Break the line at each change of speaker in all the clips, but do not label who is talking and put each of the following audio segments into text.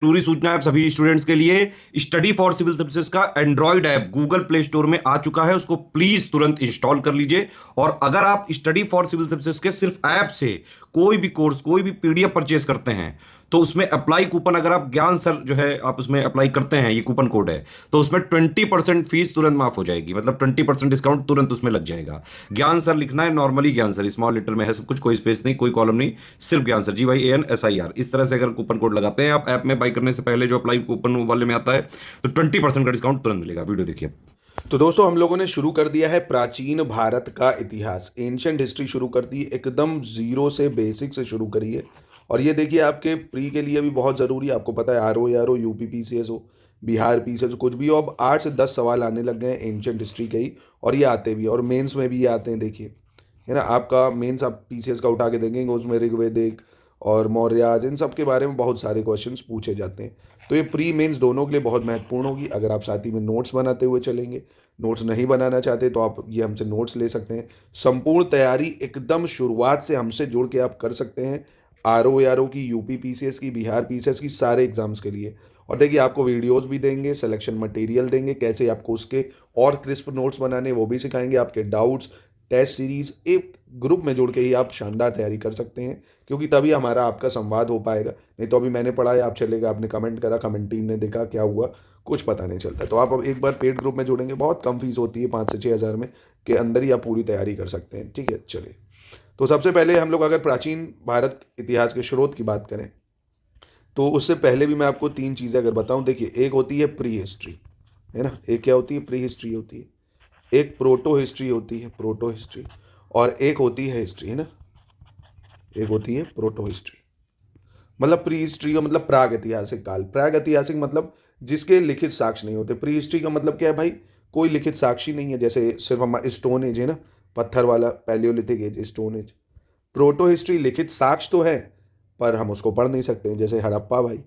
पूरी सूचना है सभी स्टूडेंट्स के लिए। स्टडी फॉर सिविल सर्विसेज का Android app Google play store में आ चुका है, उसको प्लीज तुरंत इंस्टॉल कर लीजिए। और अगर आप स्टडी फॉर सिविल सर्विसेज के सिर्फ ऐप से कोई भी कोर्स, कोई भी पीडीएफ परचेज करते हैं, तो उसमें अप्लाई कूपन, अगर आप ज्ञान सर जो है आप उसमें अप्लाई करते हैं, ये कूपन कोड है, तो उसमें 20% फीस तुरंत माफ हो जाएगी। मतलब 20% डिस्काउंट तुरंत उसमें लग जाएगा। ज्ञान सर लिखना है, नॉर्मली ज्ञान सर स्मॉल लेटर में है सब कुछ, कोई स्पेस नहीं, कोई कॉलम नहीं, सिर्फ ज्ञान सर, GYANSIR। इस तरह से अगर कूपन कोड लगाते हैं आप ऐप में बाई करने से पहले, जो अप्लाई कूपन वाले में आता है, तो 20% का डिस्काउंट तुरंत मिलेगा। वीडियो देखिए।
तो दोस्तों हम लोगों ने शुरू कर दिया है प्राचीन भारत का इतिहास, एंशंट हिस्ट्री शुरू कर दी, एकदम जीरो से, बेसिक से शुरू करिए। और ये देखिए आपके प्री के लिए भी बहुत ज़रूरी है। आपको पता है RO यूपी PCS हो, बिहार PCS हो, कुछ भी हो, अब 8 से 10 सवाल आने लग गए हैं एंशंट हिस्ट्री के ही। और ये आते भी हैं, और मेंस में भी ये आते हैं। देखिए, है ना, आपका मेंस आप PCS का उठा के देखेंगे, उसमें ऋग्वेदिक और मौर्याज, इन सब के बारे में बहुत सारे क्वेश्चंस पूछे जाते हैं। तो ये प्री मेंस दोनों के लिए बहुत महत्वपूर्ण होगी। अगर आप साथ ही में नोट्स बनाते हुए चलेंगे, नोट्स नहीं बनाना चाहते तो आप ये हमसे नोट्स ले सकते हैं। संपूर्ण तैयारी एकदम शुरुआत से हमसे जुड़ के आप कर सकते हैं, RO की, यूपी PCS की, बिहार PCS की, सारे एग्जाम्स के लिए। और देखिए आपको वीडियोस भी देंगे, सिलेक्शन मटेरियल देंगे, कैसे आपको उसके और क्रिस्प नोट्स बनाने वो भी सिखाएंगे। आपके डाउट्स, टेस्ट सीरीज, एक ग्रुप में जुड़ के ही आप शानदार तैयारी कर सकते हैं, क्योंकि तभी हमारा आपका संवाद हो पाएगा। नहीं तो अभी मैंने पढ़ाया, आप चलेगा, आपने कमेंट करा, कमेंट टीम ने देखा, क्या हुआ कुछ पता नहीं चलता। तो आप अब एक बार पेड ग्रुप में जुड़ेंगे, बहुत कम फीस होती है, 5 से 6 हज़ार में के अंदर ही आप पूरी तैयारी कर सकते हैं। ठीक है, चलिए। तो सबसे पहले हम लोग अगर प्राचीन भारत इतिहास के स्रोत की बात करें, तो उससे पहले भी मैं आपको 3 चीज़ें अगर बताऊं। देखिए, एक होती है प्री हिस्ट्री, है ना, एक क्या होती है, प्री हिस्ट्री होती है, एक प्रोटो हिस्ट्री होती है, प्रोटो हिस्ट्री, और एक होती है हिस्ट्री, है ना, एक होती है प्रोटो हिस्ट्री। मतलब प्री हिस्ट्री का मतलब प्राग ऐतिहासिक काल, प्राग ऐतिहासिक मतलब जिसके लिखित साक्ष्य नहीं होते। प्री हिस्ट्री का मतलब क्या है भाई, कोई लिखित साक्षी नहीं है, जैसे सिर्फ हमारा स्टोन एज है ना, पत्थर वाला palaeolithic age, stone age. Proto history लिखित साक्ष्य तो है, पर हम उसको पढ़ नहीं सकते, जैसे हड़प्पा भाई,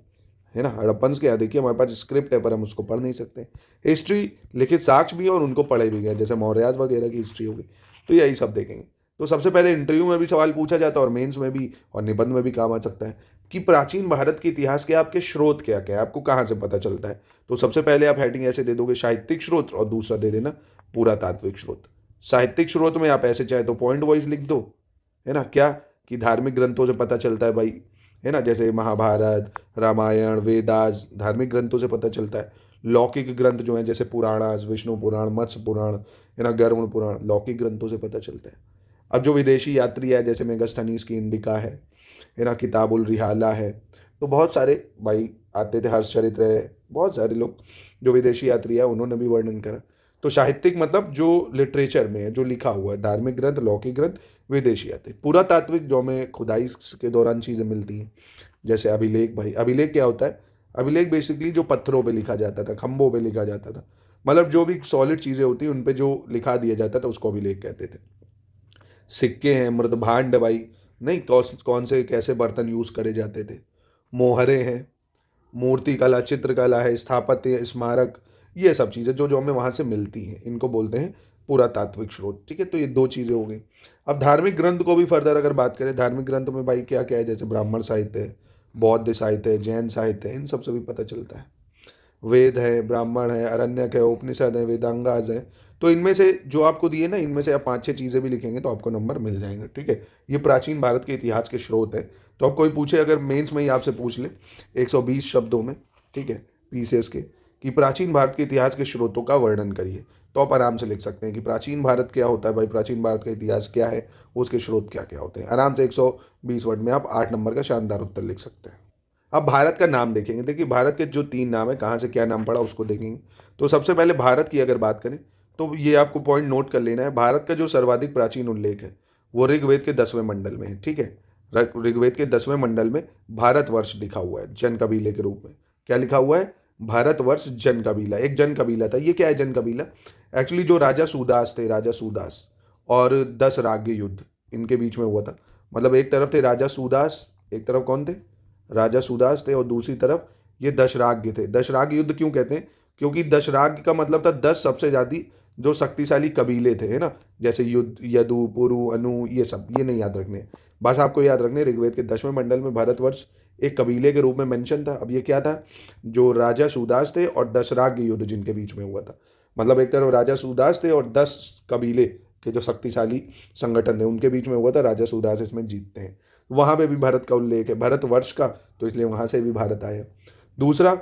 है ना, हड़प्पन्स क्या, देखिए हमारे पास स्क्रिप्ट है पर हम उसको पढ़ नहीं सकते। हिस्ट्री लिखित साक्ष्य भी है और उनको पढ़े भी गए, जैसे मौर्याज वगैरह की हिस्ट्री होगी। तो यही सब देखेंगे। तो सबसे पहले इंटरव्यू में भी सवाल पूछा जाता है, और मेंस में भी, और निबंध में भी काम आ सकता है कि प्राचीन भारत के इतिहास के आपके स्रोत क्या क्या है, आपको कहाँ से पता चलता है। तो सबसे पहले आप हेडिंग ऐसे दे दोगे, साहित्यिक स्रोत, और दूसरा दे देना पुरातात्विक स्रोत। साहित्यिक स्रोत में आप ऐसे चाहे तो पॉइंट वाइज लिख दो, है ना, क्या कि धार्मिक ग्रंथों से पता चलता है भाई, है ना, जैसे महाभारत, रामायण, वेदास, धार्मिक ग्रंथों से पता चलता है। लौकिक ग्रंथ जो हैं, जैसे पुराणास, विष्णु पुराण, मत्स्य पुराण, है ना, गरुड़ पुराण, लौकिक ग्रंथों से पता चलता है। अब जो विदेशी यात्री है, जैसे मेगास्थनीज की इंडिका है ना, किताबुल रिहाला है, तो बहुत सारे भाई आते थे, हर्षचरित्र है, बहुत सारे लोग जो विदेशी यात्री है उन्होंने भी वर्णन करा। तो साहित्यिक मतलब जो लिटरेचर में है, जो लिखा हुआ है, धार्मिक ग्रंथ, लौकिक ग्रंथ, विदेशी आते। पुरातात्विक जो हमें खुदाई के दौरान चीज़ें मिलती हैं, जैसे अभिलेख। भाई अभिलेख क्या होता है, अभिलेख बेसिकली जो पत्थरों पे लिखा जाता था, खंभों पे लिखा जाता था, मतलब जो भी सॉलिड चीज़ें होती हैं उन पे जो लिखा दिया जाता था उसको अभिलेख कहते थे। सिक्के हैं, मृदभांड भाई, नहीं कौन कौन से कैसे बर्तन यूज़ करे जाते थे, मोहरे हैं, मूर्ति कला, चित्रकला है, स्थापत्य, स्मारक, ये सब चीज़ें जो जो हमें वहाँ से मिलती हैं, इनको बोलते हैं पुरातात्विक स्रोत। ठीक है, तो ये 2 चीज़ें हो गई। अब धार्मिक ग्रंथ को भी फर्दर अगर बात करें, धार्मिक ग्रंथ में भाई क्या क्या है, जैसे ब्राह्मण साहित्य है, बौद्ध साहित्य है, जैन साहित्य है, इन सब से भी पता चलता है। वेद है, ब्राह्मण है, अरण्यक है, उपनिषद है, वेदांगाज है। तो इनमें से जो आपको दिए ना, इनमें से आप 5-6 चीज़ें भी लिखेंगे तो आपको नंबर मिल जाएंगे। ठीक है, ये प्राचीन भारत के इतिहास के स्रोत हैं। तो अब कोई पूछे, अगर मेंस में ही आपसे पूछ ले 120 शब्दों में, ठीक है, PCS के, कि प्राचीन भारत के इतिहास के स्रोतों का वर्णन करिए, तो आप आराम से लिख सकते हैं कि प्राचीन भारत क्या होता है भाई, प्राचीन भारत का इतिहास क्या है, उसके स्रोत क्या क्या होते हैं। आराम से 120 वर्ड में आप 8 नंबर का शानदार उत्तर लिख सकते हैं। अब भारत का नाम देखेंगे। देखिए, भारत के जो 3 नाम है, कहाँ से क्या नाम पड़ा उसको देखेंगे। तो सबसे पहले भारत की अगर बात करें, तो ये आपको पॉइंट नोट कर लेना है, भारत का जो सर्वाधिक प्राचीन उल्लेख है वो ऋग्वेद के 10वें मंडल में है। ठीक है, ऋग्वेद के 10वें मंडल में भारतवर्ष लिखा हुआ है, जन कबीले के रूप में। क्या लिखा हुआ है, भारतवर्ष जन कबीला, एक जन कबीला था। ये क्या है जन कबीला, एक्चुअली जो राजा सूदास थे, राजा सूदास और 10 राज्य युद्ध इनके बीच में हुआ था। मतलब एक तरफ थे राजा सूदास, एक तरफ कौन थे, राजा सुदास थे, और दूसरी तरफ ये दशराग्य थे। दशराग्य युद्ध क्यों कहते हैं, क्योंकि दशराग्य का मतलब था 10 सबसे ज़्यादा जो शक्तिशाली कबीले थे, है ना, जैसे युद्ध, यदु, पुरु, अनु, ये सब, ये नहीं याद रखने, बस आपको याद रखने ऋग्वेद के 10वें मंडल में भारतवर्ष एक कबीले के रूप में मेंशन था। अब ये क्या था, जो राजा सूदास थे और दशराग युद्ध जिनके बीच में हुआ था, मतलब एक तरफ राजा सूदास थे और 10 कबीले के जो शक्तिशाली संगठन थे उनके बीच में हुआ था। राजा सूदास इसमें जीतते हैं, वहाँ पे भी भारत का उल्लेख है, भारतवर्ष का, तो इसलिए वहाँ से भी भारत आया। दूसरा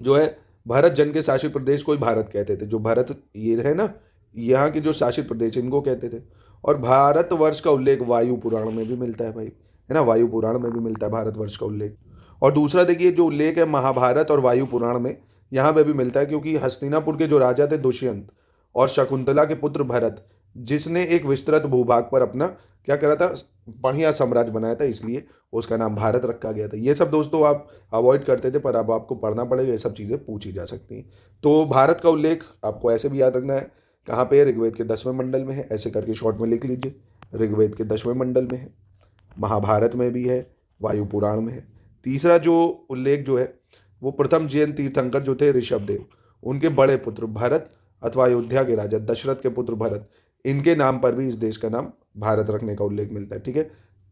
जो है, भारत जन के शासित प्रदेश को ही भारत कहते थे। जो भारत ये है ना, यहाँ के जो शासित प्रदेश इनको कहते थे। और भारतवर्ष का उल्लेख वायु पुराण में भी मिलता है भाई, है ना, वायु पुराण में भी मिलता है भारतवर्ष का उल्लेख। और दूसरा देखिए, जो उल्लेख है महाभारत और वायु पुराण में, यहाँ पे भी मिलता है, क्योंकि हस्तिनापुर के जो राजा थे दुष्यंत और शकुंतला के पुत्र भरत, जिसने एक विस्तृत भूभाग पर अपना क्या करा था, बढ़िया साम्राज्य बनाया था, इसलिए उसका नाम भारत रखा गया था। ये सब दोस्तों आप अवॉइड करते थे, पर अब आपको पढ़ना पड़ेगा, ये सब चीज़ें पूछी जा सकती हैं। तो भारत का उल्लेख आपको ऐसे भी याद रखना है, कहाँ पे है, ऋग्वेद के 10वें मंडल में है, ऐसे करके शॉर्ट में लिख लीजिए, ऋग्वेद के 10वें मंडल में है, महाभारत में भी है, वायु पुराण में है। तीसरा जो उल्लेख जो है, वो प्रथम जैन तीर्थंकर जो थे ऋषभदेव, उनके बड़े पुत्र भरत अथवा अयोध्या के राजा दशरथ के पुत्र भरत, इनके नाम पर भी इस देश का नाम भारत रखने का उल्लेख मिलता है। ठीक है,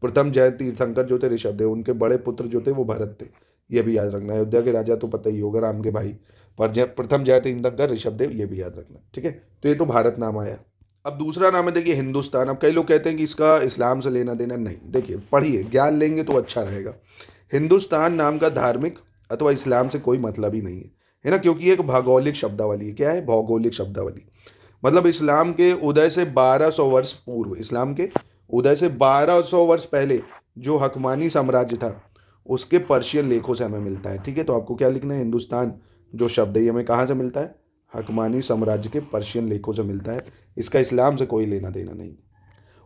प्रथम जैन तीर्थंकर जो थे ऋषभदेव, उनके बड़े पुत्र जो थे वो भरत थे, ये भी याद रखना है। अयोध्या के राजा तो पता ही होगा, राम के भाई, पर प्रथम जैन तीर्थंकर ऋषभदेव, ये भी याद रखना। ठीक है, तो ये तो भारत नाम आया। अब दूसरा नाम है देखिए हिंदुस्तान। अब कई लोग कहते हैं कि इसका इस्लाम से लेना देना नहीं, देखिए पढ़िए, ज्ञान लेंगे तो अच्छा रहेगा। हिंदुस्तान नाम का धार्मिक अथवा इस्लाम से कोई मतलब ही नहीं है ना, क्योंकि ये एक भौगोलिक शब्दावली है। क्या है, भौगोलिक शब्दावली। मतलब इस्लाम के उदय से 1200 वर्ष पूर्व, इस्लाम के उदय से 1200 वर्ष पहले जो हकमानी साम्राज्य था, उसके पर्शियन लेखों से हमें मिलता है। ठीक है, तो आपको क्या लिखना है, हिंदुस्तान जो शब्द है ये हमें कहाँ से मिलता है, हकमानी साम्राज्य के पर्शियन लेखों से मिलता है, इसका इस्लाम से कोई लेना देना नहीं।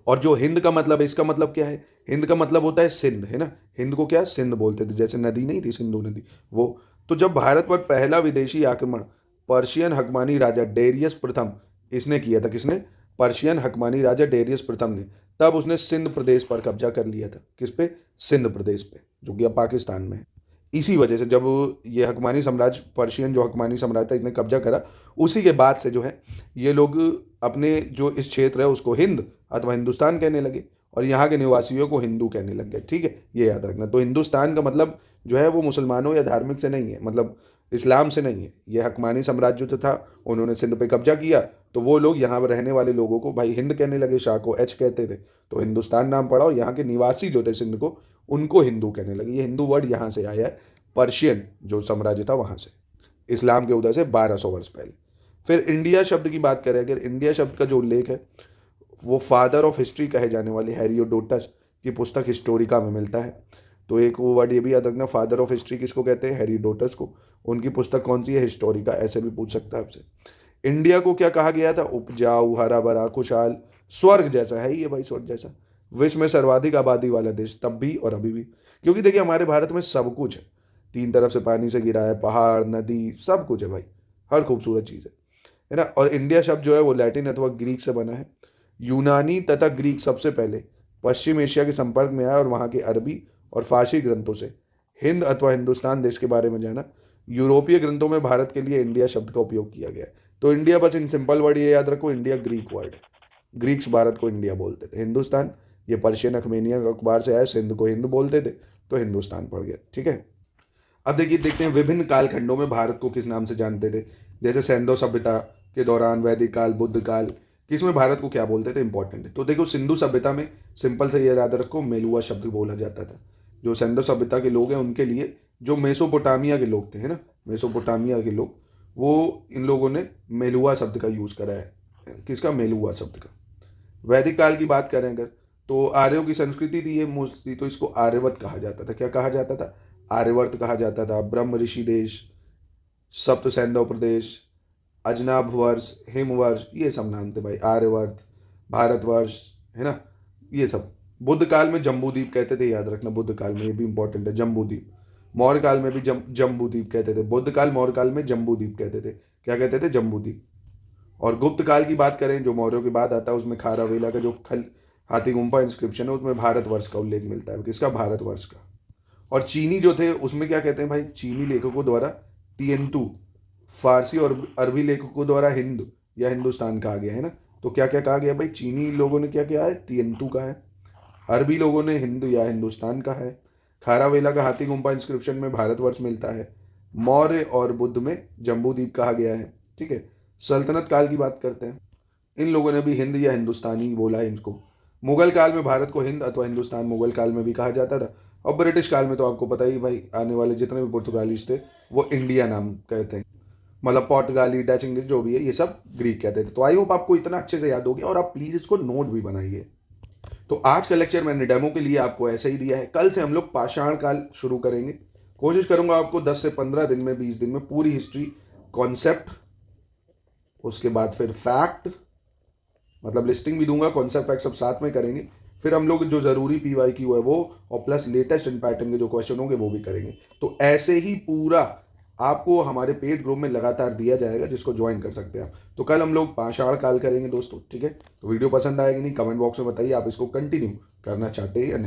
और जो हिंद का मतलब है, इसका मतलब क्या है, हिंद का मतलब होता है सिंध, है ना, हिंद को क्या सिंध बोलते थे, जैसे नदी नहीं थी सिंधु नदी, वो। तो जब भारत पर पहला विदेशी आक्रमण पर्शियन हकमानी राजा डेरियस प्रथम, इसने किया था, किसने, पर्शियन हकमानी राजा डेरियस प्रथम ने, तब उसने सिंध प्रदेश पर कब्जा कर लिया था। किस पे, सिंध प्रदेश पे, जो कि अब पाकिस्तान में है। इसी वजह से जब ये हकमानी साम्राज्य, पर्शियन जो हकमानी साम्राज्य था, इसने कब्जा करा, उसी के बाद से जो है ये लोग अपने जो इस क्षेत्र है उसको हिंद अथवा हिंदुस्तान कहने लगे, और यहाँ के निवासियों को हिंदू कहने लग गए। ठीक है, ये याद रखना। तो हिंदुस्तान का मतलब जो है वो मुसलमानों या धार्मिक से नहीं है, मतलब इस्लाम से नहीं है। ये हकमानी साम्राज्य जो था, उन्होंने सिंध पे कब्जा किया, तो वो लोग यहाँ पर रहने वाले लोगों को भाई हिंद कहने लगे, शाह को एच कहते थे, तो हिंदुस्तान नाम पड़ा, और यहाँ के निवासी जो थे सिंध को, उनको हिंदू कहने लगे। ये हिंदू वर्ड यहाँ से आया है, पर्शियन जो साम्राज्य था वहाँ से, इस्लाम के उदय से 1200 वर्ष पहले। फिर इंडिया शब्द की बात करें, अगर इंडिया शब्द का जो उल्लेख है वो फादर ऑफ हिस्ट्री कहे जाने वाले हेरोडोटस की पुस्तक हिस्टोरिका में मिलता है। तो एक वो वर्ड ये भी याद रखना, फादर ऑफ हिस्ट्री किसको कहते हैं, हेरोडोटस को। उनकी पुस्तक कौन सी है, हिस्टोरिका, ऐसे भी पूछ सकता है आपसे। इंडिया को क्या कहा गया था, उपजाऊ, हरा भरा, खुशहाल, स्वर्ग जैसा है ये भाई, स्वर्ग जैसा, विश्व में सर्वाधिक आबादी वाला देश, तब भी और अभी भी। क्योंकि देखिए हमारे भारत में सब कुछ है, 3 तरफ से पानी से घिरा है, पहाड़, नदी, सब कुछ है भाई, हर खूबसूरत चीज़ है ना। और इंडिया शब्द जो है वो लैटिन अथवा ग्रीक से बना है। यूनानी तथा ग्रीक सबसे पहले पश्चिम एशिया के संपर्क में आया, और वहाँ के अरबी और फारसी ग्रंथों से हिंद अथवा हिंदुस्तान देश के बारे में जाना। यूरोपीय ग्रंथों में भारत के लिए इंडिया शब्द का उपयोग किया गया है। तो इंडिया, बस इन सिंपल वर्ड ये याद रखो, इंडिया ग्रीक वर्ड है, ग्रीक्स भारत को इंडिया बोलते थे। हिंदुस्तान ये पर्शियन अखमेनियन अखबार से आया, सिंध को हिंद बोलते थे, तो हिंदुस्तान पड़ गया। ठीक है, अब देखिए देखते हैं विभिन्न कालखंडों में भारत को किस नाम से जानते थे। जैसे सैंधव सभ्यता के दौरान, वैदिक काल, बुद्ध काल, किसमें भारत को क्या बोलते थे, इंपॉर्टेंट है। तो देखो सिंधु सभ्यता में सिंपल से ये याद रखो, मेलुआ शब्द बोला जाता था। जो सैंधव सभ्यता के लोग हैं उनके लिए, जो मेसोपोटामिया के लोग थे, है ना, मेसोपोटामिया के लोग, वो इन लोगों ने मेलुआ शब्द का यूज़ करा है। किसका, मेलुआ शब्द का। वैदिक काल की बात करें अगर, तो आर्यों की संस्कृति थी ये मोस्टली, तो इसको आर्यवत कहा जाता था। क्या कहा जाता था, आर्यवर्त कहा जाता था। ब्रह्म ऋषि देश, सप्त सैंधव प्रदेश, अजनाभ वर्ष, हिमवर्ष, ये सब नाम थे भाई, आर्यवर्त, भारतवर्ष, है ना, ये सब। बुद्ध काल में जम्बूद्वीप कहते थे, याद रखना, बुद्ध काल में, ये भी इंपॉर्टेंट है, जम्बूद्वीप। मौर्य काल में भी जम्बूद्वीप कहते थे, बुद्ध काल, मौर्य काल में जम्बूद्वीप कहते थे। क्या कहते थे, जम्बूद्वीप। और गुप्त काल की बात करें, जो मौर्यों के बाद आता है, उसमें खारावेला का जो हाथी गुम्फा इंस्क्रिप्शन है, उसमें भारतवर्ष का उल्लेख मिलता है। किसका, भारतवर्ष का। और चीनी जो थे उसमें क्या कहते हैं भाई, चीनी लेखकों द्वारा तिएंतु, फारसी और अरबी लेखकों द्वारा हिंद या हिंदुस्तान कहा गया है ना। तो क्या क्या कहा गया भाई, चीनी लोगों ने क्या किया है, तिएंतु का है, अरबी लोगों ने हिंद या हिंदुस्तान का है, खारावेला का हाथी गुम्फा इंस्क्रिप्शन में भारतवर्ष मिलता है। मौर्य और बुद्ध में जम्बूद्वीप कहा गया है। ठीक है, सल्तनत काल की बात करते हैं। इन लोगों ने भी हिंद या हिंदुस्तानी बोला है इनको। मुगल काल में भारत को हिंद अथवा हिंदुस्तान मुगल काल में भी कहा जाता था। और ब्रिटिश काल में तो आपको पता ही भाई, आने वाले जितने भी पुर्तगालीज थे वो इंडिया नाम कहते हैं, मतलब पोर्तगाली, डच, इंग्लिश जो भी है ये सब ग्रीक कहते थे। तो आई होप आपको इतना अच्छे से याद हो गया और आप प्लीज़ इसको नोट भी बनाइए। तो आज का लेक्चर मैंने डेमो के लिए आपको ऐसा ही दिया है। कल से हम लोग पाषाण काल शुरू करेंगे। कोशिश करूंगा आपको 10 से 15 दिन में, 20 दिन में पूरी हिस्ट्री, कॉन्सेप्ट, उसके बाद फिर फैक्ट, मतलब लिस्टिंग भी दूंगा, कॉन्सेप्ट फैक्ट सब साथ में करेंगे। फिर हम लोग जो ज़रूरी PYQ है वो, और प्लस लेटेस्ट इन पैटर्न के जो क्वेश्चन होंगे वो भी करेंगे। तो ऐसे ही पूरा आपको हमारे पेड ग्रुप में लगातार दिया जाएगा, जिसको ज्वाइन कर सकते हैं आप। तो कल हम लोग पाषाण काल करेंगे दोस्तों। ठीक है, तो वीडियो पसंद आएगी नहीं, कमेंट बॉक्स में बताइए आप इसको कंटिन्यू करना चाहते हैं या नहीं।